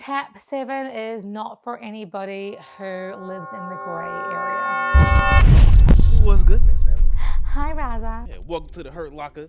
TapSVN is not for anybody who lives in the gray area. What's good, Miss Emily? Hi, Raza. Yeah, welcome to the Hurt Locker.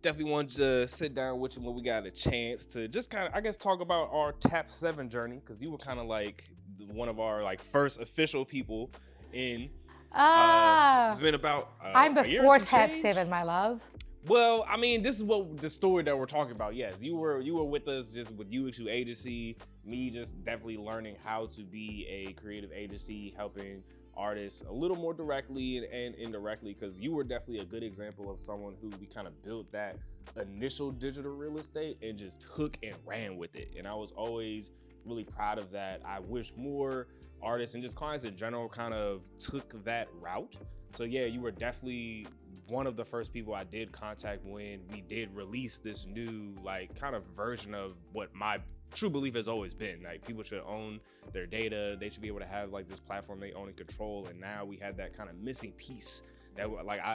Definitely wanted to sit down with you when we got a chance to just kind of, I guess, talk about our TapSVN journey, because you were kind of like one of our first official people in. It's been about I'm before TapSVN, change. my love. Well, I mean, this is what the story that we're talking about. Yes, you were with us just with UxU Agency. Me just definitely learning how to be a creative agency, helping artists a little more directly and indirectly, because you were definitely a good example of someone who we kind of built that initial digital real estate and just took and ran with it. And I was always really proud of that. I wish more artists and just clients in general kind of took that route. So yeah, you were definitely one of the first people I did contact when we did release this new kind of version of what my true belief has always been. People should own their data. They should be able to have this platform they own and control. And now we had that kind of missing piece that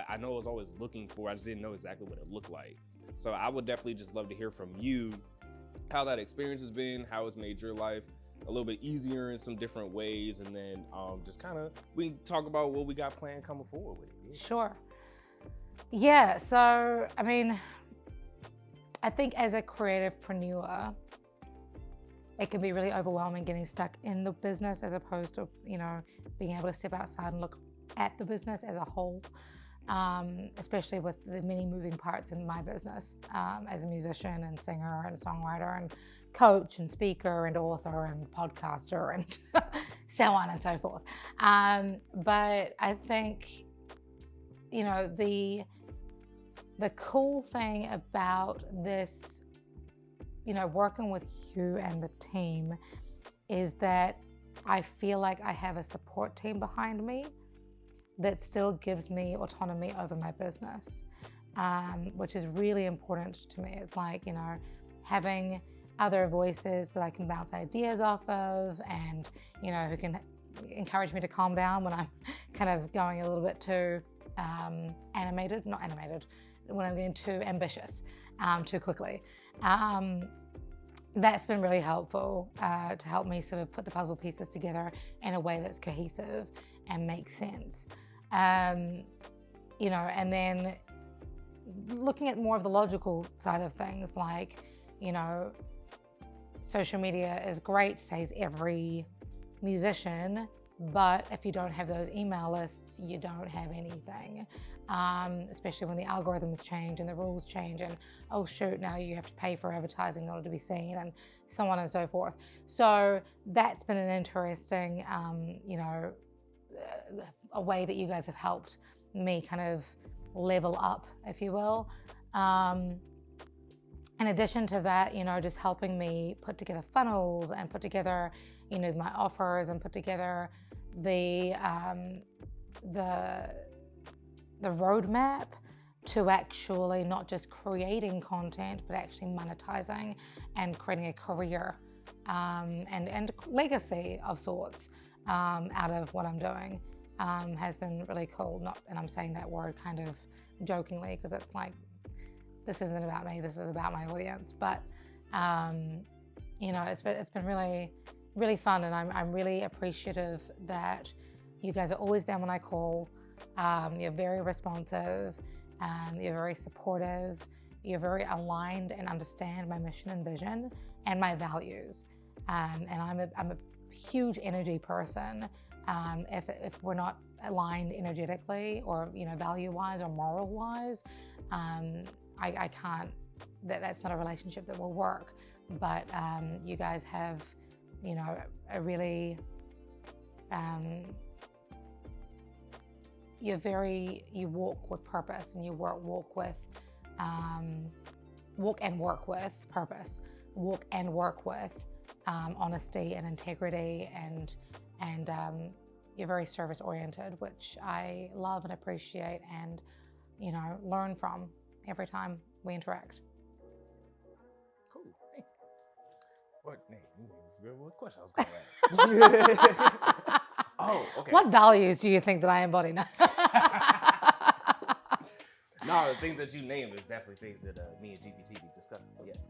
I know I was always looking for. I just didn't know exactly what it looked like. So I would definitely just love to hear from you how that experience has been, how it's made your life a little bit easier in some different ways, and then just kind of we can talk about what we got planned coming forward with it. Yeah. Sure. Yeah, so I mean, I think as a creativepreneur, it can be really overwhelming getting stuck in the business as opposed to, being able to step outside and look at the business as a whole, especially with the many moving parts in my business as a musician and singer and songwriter and coach and speaker and author and podcaster and so on and so forth. But I think, the cool thing about this, working with you and the team is that I feel like I have a support team behind me that still gives me autonomy over my business, which is really important to me. It's having other voices that I can bounce ideas off of and, who can encourage me to calm down when I'm kind of going a little bit too when I'm getting too ambitious too quickly. That's been really helpful to help me sort of put the puzzle pieces together in a way that's cohesive and makes sense. And then looking at more of the logical side of things, social media is great, says every musician, but if you don't have those email lists, you don't have anything, especially when the algorithms change and the rules change and, oh shoot, now you have to pay for advertising in order to be seen and so on and so forth. So that's been an interesting, a way that you guys have helped me kind of level up, if you will. In addition to that, just helping me put together funnels and put together, my offers and put together the roadmap to actually not just creating content, but actually monetizing and creating a career and legacy of sorts out of what I'm doing has been really cool. And I'm saying that word kind of jokingly because it's this isn't about me, this is about my audience. But it's been really, really fun, and I'm really appreciative that you guys are always there when I call. You're very responsive, you're very supportive, you're very aligned and understand my mission and vision and my values. And I'm a huge energy person. If we're not aligned energetically or value-wise or moral-wise, I can't. That's not a relationship that will work. But you guys have, a really you walk with purpose, and you walk and work with purpose, walk and work with honesty and integrity, and you're very service oriented, which I love and appreciate and learn from every time we interact. Cool. What question I was going to ask? Oh, okay. What values do you think that I embody now? No, the things that you named is definitely things that me and GPT be discussing. Yes.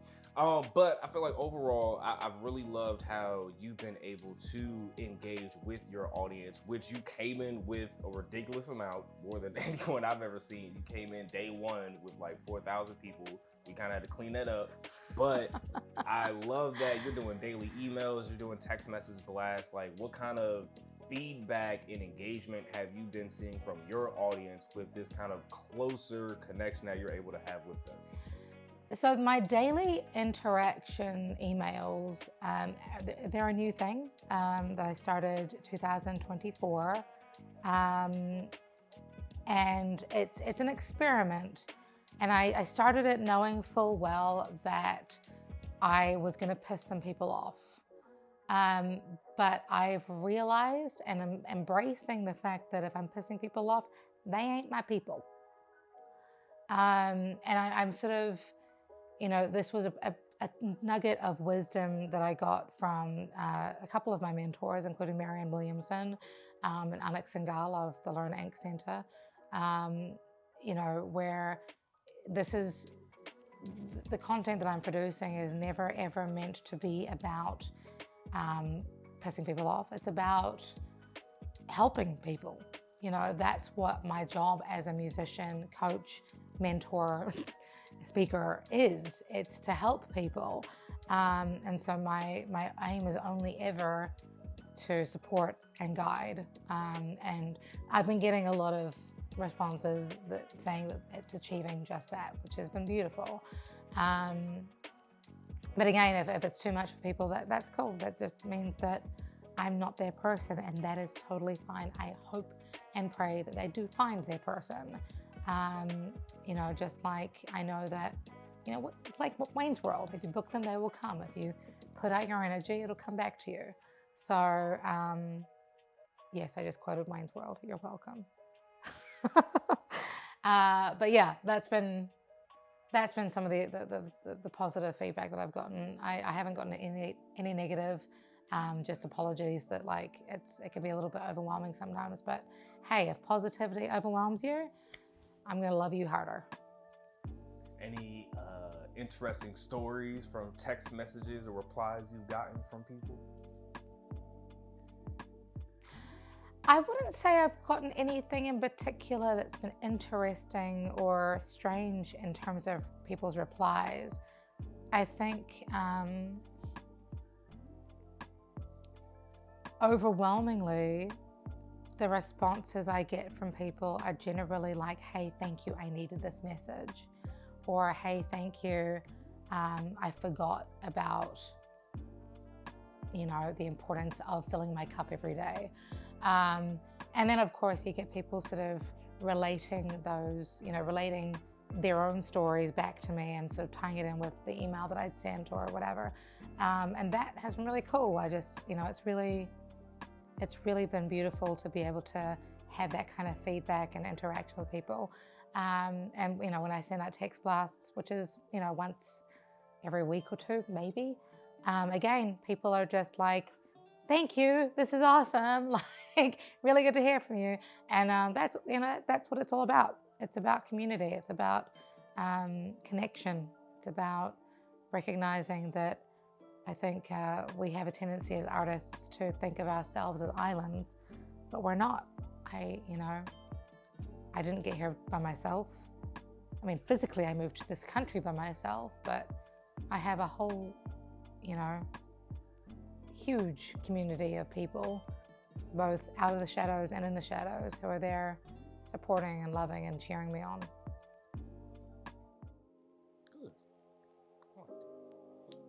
But I feel like overall, I've really loved how you've been able to engage with your audience, which you came in with a ridiculous amount, more than anyone I've ever seen. You came in day one with like 4,000 people. We kind of had to clean that up. But I love that you're doing daily emails, you're doing text message blasts. Like, what kind of feedback and engagement have you been seeing from your audience with this kind of closer connection that you're able to have with them? So my daily interaction emails, they're a new thing that I started 2024. And it's an experiment. And I started it knowing full well that I was going to piss some people off. But I've realized and I'm embracing the fact that if I'm pissing people off, they ain't my people. And I'm sort of, this was a nugget of wisdom that I got from a couple of my mentors, including Marianne Williamson and Anik Singhal of the Learn Inc. Center, where this is, the content that I'm producing is never ever meant to be about pissing people off. It's about helping people. That's what my job as a musician, coach, mentor, speaker is. It's to help people. And so my aim is only ever to support and guide. And I've been getting a lot of responses saying that it's achieving just that, which has been beautiful. But again, if it's too much for people, that's cool. That just means that I'm not their person, and that is totally fine. I hope and pray that they do find their person. Just like I know that, like Wayne's World, if you book them, they will come. If you put out your energy, it'll come back to you. So, yes, I just quoted Wayne's World. You're welcome. But yeah, that's been some of the positive feedback that I've gotten. I haven't gotten any negative. Just apologies that it can be a little bit overwhelming sometimes. But hey, if positivity overwhelms you, I'm gonna love you harder. Any interesting stories from text messages or replies you've gotten from people? I wouldn't say I've gotten anything in particular that's been interesting or strange in terms of people's replies. I think overwhelmingly, the responses I get from people are generally like, hey, thank you, I needed this message. Or, hey, thank you, I forgot about, the importance of filling my cup every day. And then, of course, you get people sort of relating relating their own stories back to me and sort of tying it in with the email that I'd sent or whatever. And that has been really cool. I just, it's really been beautiful to be able to have that kind of feedback and interaction with people. And, when I send out text blasts, which is, once every week or two, maybe, again, people are just like, thank you, this is awesome, really good to hear from you. And that's what it's all about. It's about community. It's about connection. It's about recognizing that I think we have a tendency as artists to think of ourselves as islands, but we're not. I didn't get here by myself. I mean, physically I moved to this country by myself, but I have a whole, huge community of people, both out of the shadows and in the shadows, who are there supporting and loving and cheering me on. Good.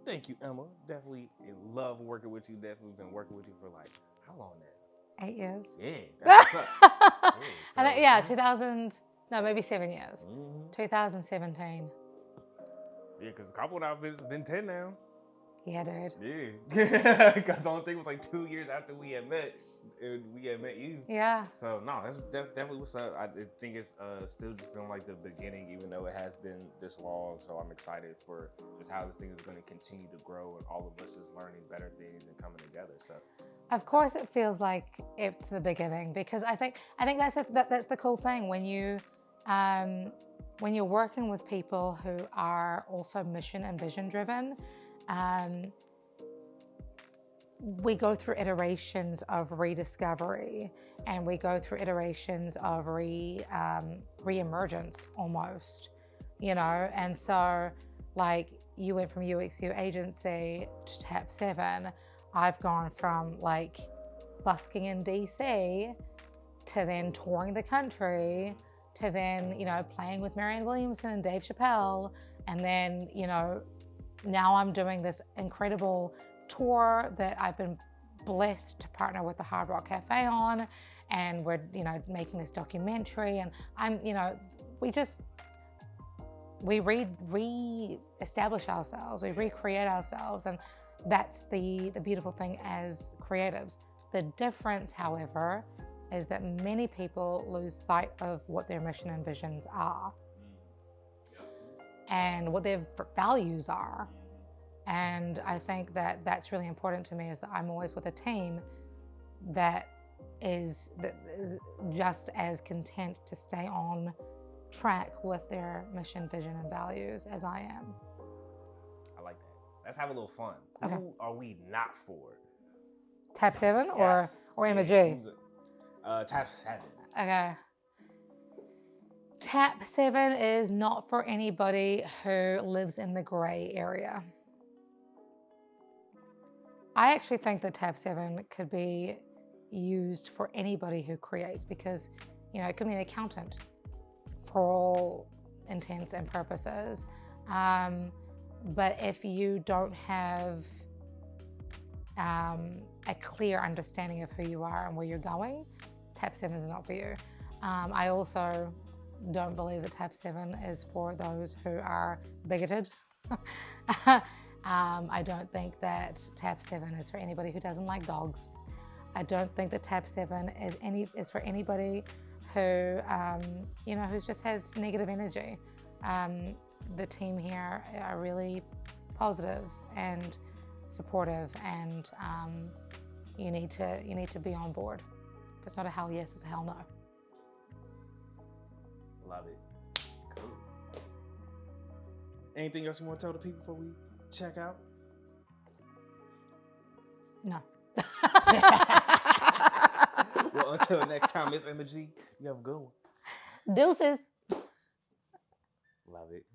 Thank you, Emma. Definitely love working with you. Definitely been working with you for how long now? 8 years. Yeah, that's what's up. Yeah, 7 years. Mm-hmm. 2017. Yeah, because a couple of it's been 10 now. Yeah, dude. Yeah. Because the only thing was 2 years after we had met, you. Yeah. So, no, that's definitely what's up. I think it's still just feeling like the beginning, even though it has been this long. So I'm excited for just how this thing is going to continue to grow and all of us just learning better things and coming together. So, of course, it feels like it's the beginning, because I think that's the cool thing when you when you're working with people who are also mission and vision driven, we go through iterations of rediscovery, and we go through iterations of re-emergence almost, you know. And so, like, you went from UxU Agency to TapSVN. I've gone from like busking in DC to then touring the country to then, you know, playing with Marianne Williamson and Dave Chappelle. And then, you know, now I'm doing this incredible tour that I've been blessed to partner with the Hard Rock Cafe on. And we're, you know, making this documentary. And I'm, you know, we re-establish ourselves, we recreate ourselves. And that's the beautiful thing as creatives. The difference, however, is that many people lose sight of what their mission and visions are and what their values are. And I think that that's really important to me, is that I'm always with a team that is just as content to stay on track with their mission, vision, and values as I am. I like that. Let's have a little fun. Okay. Who are we not for? TapSVN or Emma G? TapSVN. Okay. TapSVN is not for anybody who lives in the gray area. I actually think that TapSVN could be used for anybody who creates, because, you know, it could be an accountant for all intents and purposes. But if you don't have a clear understanding of who you are and where you're going, TapSVN is not for you. I also don't believe that TapSVN is for those who are bigoted. I don't think that TapSVN is for anybody who doesn't like dogs. I don't think that TapSVN is for anybody who, you know, who just has negative energy. The team here are really positive and supportive, and you need to be on board. If it's not a hell yes, it's a hell no. Love it. Cool. Anything else you want to tell the people before we check out? No. Well, until next time, Miss Emma G, you have a good one. Deuces. Love it.